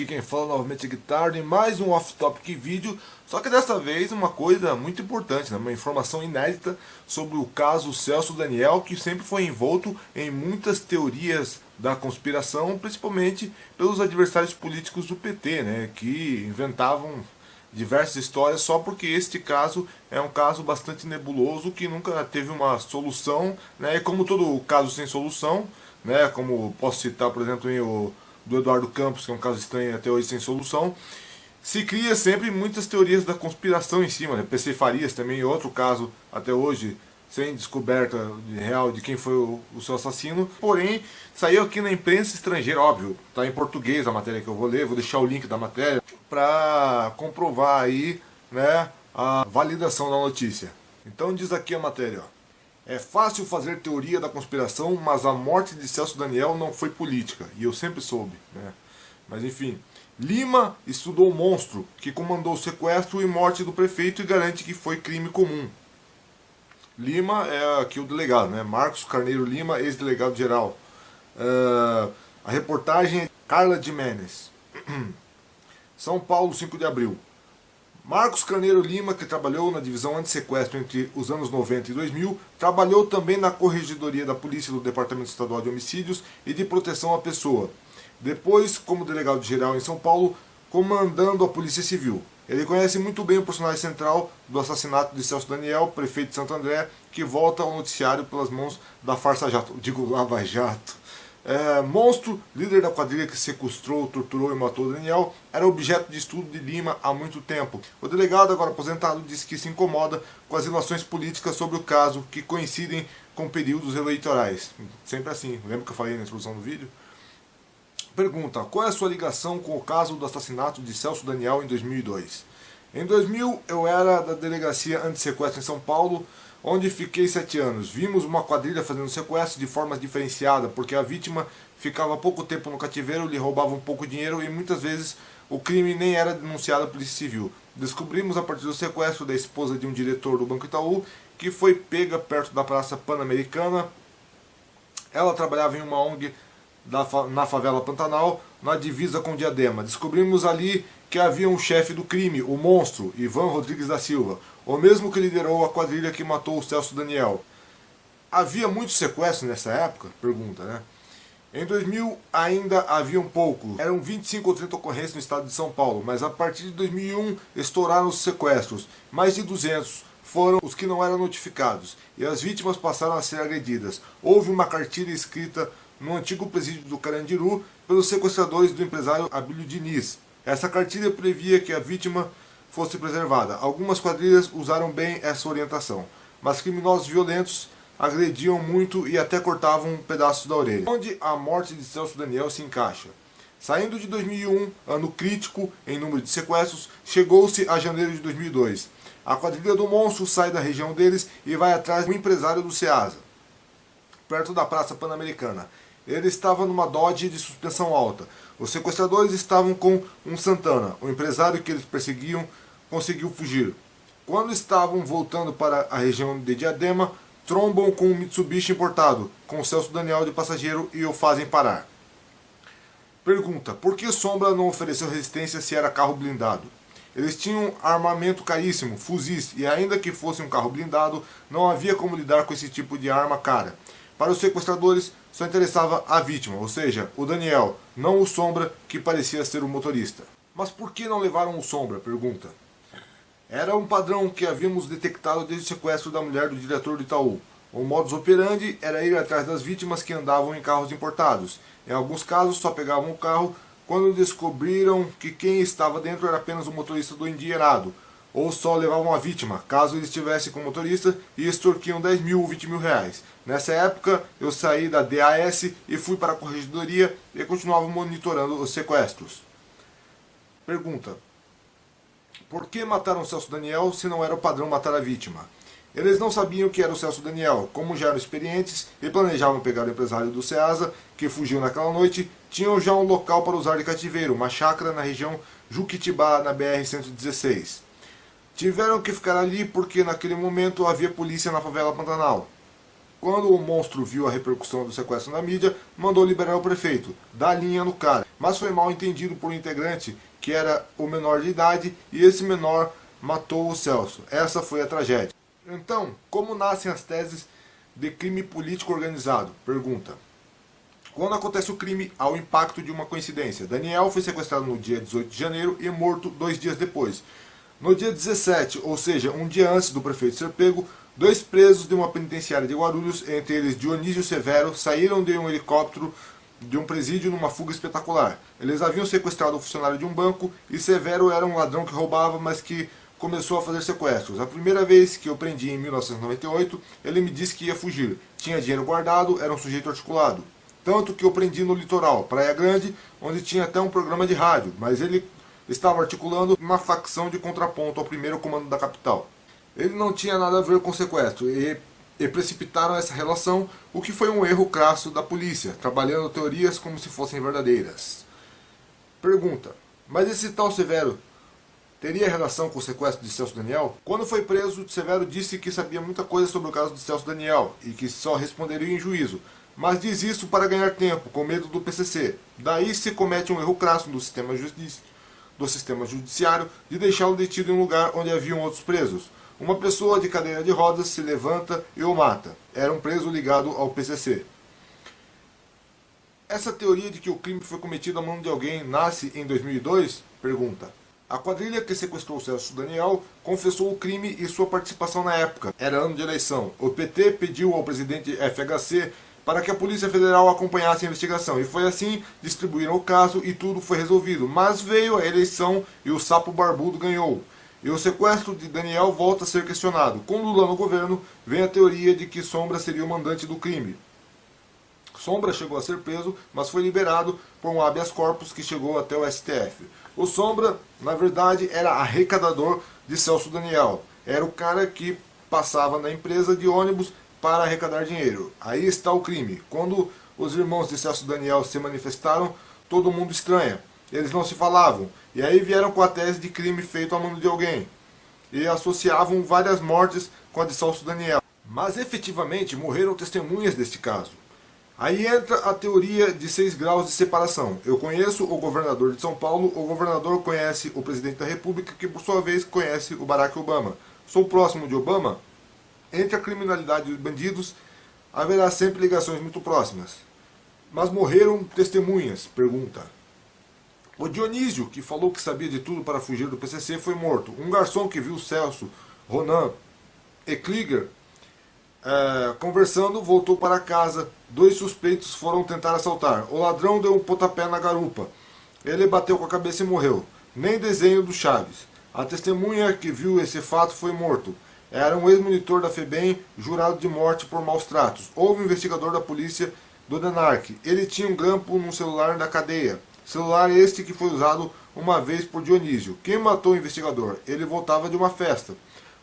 aqui quem fala novamente é Guitardo em mais um off-topic vídeo, só que dessa vez uma coisa muito importante, né? Uma informação inédita sobre o caso Celso Daniel, que sempre foi envolto em muitas teorias da conspiração, principalmente pelos adversários políticos do PT, né? Que inventavam diversas histórias só porque este caso é um caso bastante nebuloso que nunca teve uma solução, né? E como todo caso sem solução, né? Como posso citar, por exemplo, o do Eduardo Campos, que é um caso estranho até hoje sem solução, se cria sempre muitas teorias da conspiração em cima, né? PC Farias também, outro caso até hoje sem descoberta real de quem foi o seu assassino. Porém, saiu aqui na imprensa estrangeira, óbvio, está em português a matéria que eu vou ler, vou deixar o link da matéria para comprovar aí, né, a validação da notícia. Então diz aqui a matéria, ó. É fácil fazer teoria da conspiração, mas a morte de Celso Daniel não foi política, e eu sempre soube, né? Mas enfim, Lima estudou o monstro que comandou o sequestro e morte do prefeito e garante que foi crime comum. Lima é aqui o delegado, né? Marcos Carneiro Lima, ex-delegado geral. A reportagem é Carla Jimenez. São Paulo, 5 de abril. Marcos Carneiro Lima, que trabalhou na divisão anti-sequestro entre os anos 90 e 2000, trabalhou também na Corregedoria da Polícia do Departamento Estadual de Homicídios e de Proteção à Pessoa. Depois, como delegado-geral em São Paulo, comandando a Polícia Civil. Ele conhece muito bem o personagem central do assassinato de Celso Daniel, prefeito de Santo André, que volta ao noticiário pelas mãos da farsa jato, digo Lava Jato. Monstro, líder da quadrilha que sequestrou, torturou e matou Daniel, era objeto de estudo de Lima há muito tempo. O delegado, agora aposentado, disse que se incomoda com as relações políticas sobre o caso, que coincidem com períodos eleitorais. Sempre assim, lembra que eu falei na introdução do vídeo? Pergunta, qual é a sua ligação com o caso do assassinato de Celso Daniel em 2002? Em 2000, eu era da delegacia anti-sequestro em São Paulo, onde fiquei 7 anos. Vimos uma quadrilha fazendo sequestro de forma diferenciada, porque a vítima ficava pouco tempo no cativeiro, lhe roubava um pouco de dinheiro e muitas vezes o crime nem era denunciado à Polícia Civil. Descobrimos a partir do sequestro da esposa de um diretor do Banco Itaú, que foi pega perto da Praça Pan-Americana. Ela trabalhava em uma ONG na favela Pantanal, na divisa com Diadema. Descobrimos ali que havia um chefe do crime, o monstro, Ivan Rodrigues da Silva, o mesmo que liderou a quadrilha que matou o Celso Daniel. Havia muitos sequestros nessa época? Pergunta, né? Em 2000 ainda havia um pouco. Eram 25 ou 30 ocorrências no estado de São Paulo, mas a partir de 2001 estouraram os sequestros. Mais de 200 foram os que não eram notificados, e as vítimas passaram a ser agredidas. Houve uma cartilha escrita no antigo presídio do Carandiru pelos sequestradores do empresário Abílio Diniz. Essa cartilha previa que a vítima fosse preservada. Algumas quadrilhas usaram bem essa orientação, mas criminosos violentos agrediam muito e até cortavam pedaços da orelha. Onde a morte de Celso Daniel se encaixa? Saindo de 2001, ano crítico em número de sequestros, chegou-se a janeiro de 2002. A quadrilha do monstro sai da região deles e vai atrás de um empresário do Ceasa, perto da Praça Pan-Americana. Ele estava numa Dodge de suspensão alta. Os sequestradores estavam com um Santana. O empresário que eles perseguiam conseguiu fugir. Quando estavam voltando para a região de Diadema, trombam com um Mitsubishi importado, com o Celso Daniel de passageiro e o fazem parar. Pergunta, por que Sombra não ofereceu resistência se era carro blindado? Eles tinham armamento caríssimo, fuzis, e ainda que fosse um carro blindado, não havia como lidar com esse tipo de arma cara. Para os sequestradores, só interessava a vítima, ou seja, o Daniel, não o Sombra, que parecia ser o motorista. Mas por que não levaram o Sombra? Pergunta. Era um padrão que havíamos detectado desde o sequestro da mulher do diretor do Itaú. O modus operandi era ir atrás das vítimas que andavam em carros importados. Em alguns casos, só pegavam o carro quando descobriram que quem estava dentro era apenas o motorista do endinheirado, ou só levavam a vítima, caso ele estivesse com o motorista, e extorquiam 10 mil ou 20 mil reais. Nessa época, eu saí da DAS e fui para a corregedoria e continuava monitorando os sequestros. Pergunta. Por que mataram o Celso Daniel se não era o padrão matar a vítima? Eles não sabiam que era o Celso Daniel. Como já eram experientes e planejavam pegar o empresário do Ceasa, que fugiu naquela noite, tinham já um local para usar de cativeiro, uma chácara na região Juquitibá, na BR-116. Tiveram que ficar ali porque naquele momento havia polícia na favela Pantanal. Quando o monstro viu a repercussão do sequestro na mídia, mandou liberar o prefeito, dar linha no cara. Mas foi mal entendido por um integrante que era o menor de idade e esse menor matou o Celso. Essa foi a tragédia. Então, como nascem as teses de crime político organizado? Pergunta. Quando acontece o crime, há o impacto de uma coincidência. Daniel foi sequestrado no dia 18 de janeiro e morto 2 dias depois. No dia 17, ou seja, um dia antes do prefeito ser pego, 2 presos de uma penitenciária de Guarulhos, entre eles Dionísio Severo, saíram de um helicóptero de um presídio numa fuga espetacular. Eles haviam sequestrado o funcionário de um banco e Severo era um ladrão que roubava, mas que começou a fazer sequestros. A primeira vez que eu prendi em 1998, ele me disse que ia fugir. Tinha dinheiro guardado, era um sujeito articulado. Tanto que eu prendi no litoral, Praia Grande, onde tinha até um programa de rádio, mas ele estava articulando uma facção de contraponto ao primeiro comando da capital. Ele não tinha nada a ver com o sequestro e precipitaram essa relação, o que foi um erro crasso da polícia, trabalhando teorias como se fossem verdadeiras. Pergunta, mas esse tal Severo teria relação com o sequestro de Celso Daniel? Quando foi preso, Severo disse que sabia muita coisa sobre o caso de Celso Daniel e que só responderia em juízo, mas diz isso para ganhar tempo, com medo do PCC. Daí se comete um erro crasso do sistema judiciário de deixá-lo detido em um lugar onde haviam outros presos. Uma pessoa de cadeira de rodas se levanta e o mata. Era um preso ligado ao PCC. Essa teoria de que o crime foi cometido à mão de alguém nasce em 2002? Pergunta. A quadrilha que sequestrou o Celso Daniel confessou o crime e sua participação na época. Era ano de eleição. O PT pediu ao presidente FHC para que a Polícia Federal acompanhasse a investigação. E foi assim, distribuíram o caso e tudo foi resolvido. Mas veio a eleição e o sapo barbudo ganhou. E o sequestro de Daniel volta a ser questionado. Com Lula no governo, vem a teoria de que Sombra seria o mandante do crime. Sombra chegou a ser preso, mas foi liberado por um habeas corpus que chegou até o STF. O Sombra, na verdade, era arrecadador de Celso Daniel. Era o cara que passava na empresa de ônibus para arrecadar dinheiro. Aí está o crime. Quando os irmãos de Celso Daniel se manifestaram, todo mundo estranha. Eles não se falavam. E aí vieram com a tese de crime feito à mão de alguém. E associavam várias mortes com a de Celso Daniel. Mas efetivamente morreram testemunhas deste caso. Aí entra a teoria de 6 graus de separação. Eu conheço o governador de São Paulo, o governador conhece o presidente da República, que por sua vez conhece o Barack Obama. Sou próximo de Obama? Entre a criminalidade e os bandidos haverá sempre ligações muito próximas. Mas morreram testemunhas? Pergunta. O Dionísio, que falou que sabia de tudo para fugir do PCC, foi morto. Um garçom que viu Celso, Ronan e Krieger conversando, voltou para casa. 2 suspeitos foram tentar assaltar. O ladrão deu um pontapé na garupa. Ele bateu com a cabeça e morreu. Nem desenho do Chaves. A testemunha que viu esse fato foi morto. Era um ex-monitor da FEBEM, jurado de morte por maus tratos. Houve um investigador da polícia do DENARC. Ele tinha um grampo no celular da cadeia. Celular este que foi usado uma vez por Dionísio. Quem matou o investigador? Ele voltava de uma festa.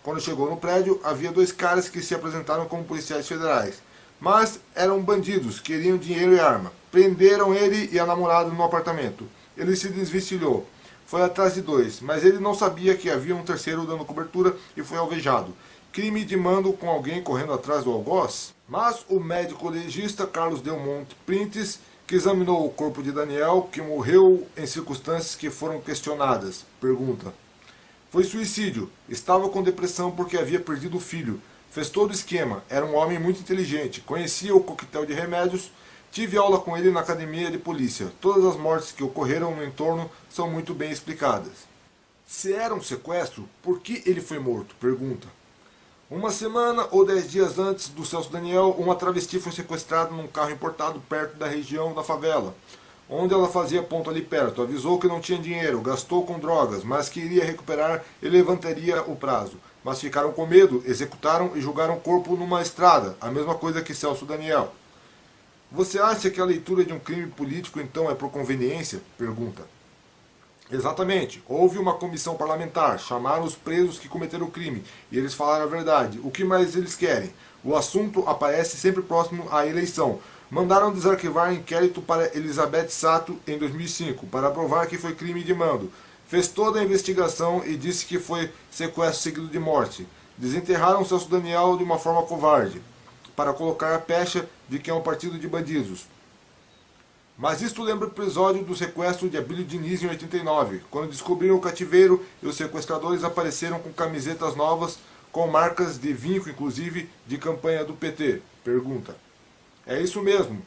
Quando chegou no prédio, havia 2 caras que se apresentaram como policiais federais. Mas eram bandidos, queriam dinheiro e arma. Prenderam ele e a namorada no apartamento. Ele se desvencilhou. Foi atrás de 2, mas ele não sabia que havia um terceiro dando cobertura e foi alvejado. Crime de mando com alguém correndo atrás do algoz? Mas o médico legista Carlos Delmonte Printes, que examinou o corpo de Daniel, que morreu em circunstâncias que foram questionadas, pergunta. Foi suicídio. Estava com depressão porque havia perdido o filho. Fez todo o esquema. Era um homem muito inteligente. Conhecia o coquetel de remédios. Tive aula com ele na academia de polícia. Todas as mortes que ocorreram no entorno são muito bem explicadas. Se era um sequestro, por que ele foi morto? Pergunta. 1 semana ou 10 dias antes do Celso Daniel, uma travesti foi sequestrada num carro importado perto da região da favela, onde ela fazia ponto ali perto. Avisou que não tinha dinheiro, gastou com drogas, mas que iria recuperar e levantaria o prazo. Mas ficaram com medo, executaram e jogaram o corpo numa estrada, a mesma coisa que Celso Daniel. Você acha que a leitura de um crime político então é por conveniência? Pergunta. Exatamente. Houve uma comissão parlamentar, chamaram os presos que cometeram o crime e eles falaram a verdade. O que mais eles querem? O assunto aparece sempre próximo à eleição. Mandaram desarquivar inquérito para Elizabeth Sato em 2005, para provar que foi crime de mando. Fez toda a investigação e disse que foi sequestro seguido de morte. Desenterraram Celso Daniel de uma forma covarde. para colocar a pecha de que é um partido de bandidos. Mas isto lembra o episódio do sequestro de Abílio Diniz em 89, quando descobriram o cativeiro e os sequestradores apareceram com camisetas novas, com marcas de vinco, inclusive, de campanha do PT. Pergunta. É isso mesmo.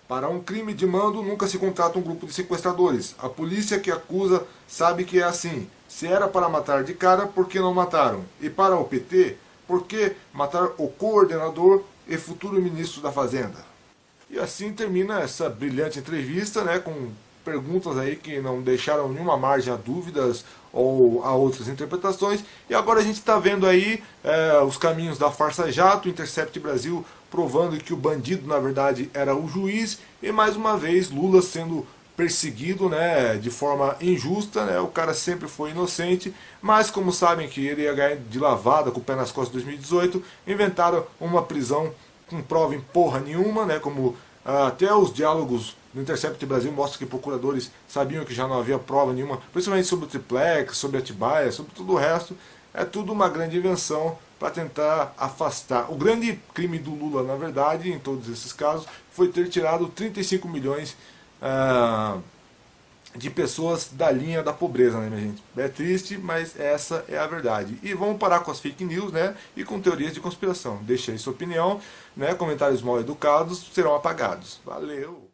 Para um crime de mando nunca se contrata um grupo de sequestradores. A polícia que acusa sabe que é assim. Se era para matar de cara, por que não mataram? E para o PT, por que matar o coordenador e futuro ministro da Fazenda? E assim termina essa brilhante entrevista, né, com perguntas aí que não deixaram nenhuma margem a dúvidas ou a outras interpretações. E agora a gente está vendo aí os caminhos da farsa jato, Intercept Brasil provando que o bandido na verdade era o juiz, e mais uma vez Lula sendo perseguido, né, de forma injusta, né, o cara sempre foi inocente, mas como sabem que ele ia ganhar de lavada com o pé nas costas em 2018, inventaram uma prisão com prova em porra nenhuma, né, como até os diálogos do Intercept Brasil mostram que procuradores sabiam que já não havia prova nenhuma, principalmente sobre o triplex, sobre Atibaia, sobre tudo o resto. É tudo uma grande invenção para tentar afastar. O grande crime do Lula, na verdade, em todos esses casos, foi ter tirado 35 milhões de pessoas da linha da pobreza, né, minha gente? É triste, mas essa é a verdade. E vamos parar com as fake news, né? E com teorias de conspiração. Deixe aí sua opinião, né? Comentários mal educados serão apagados. Valeu!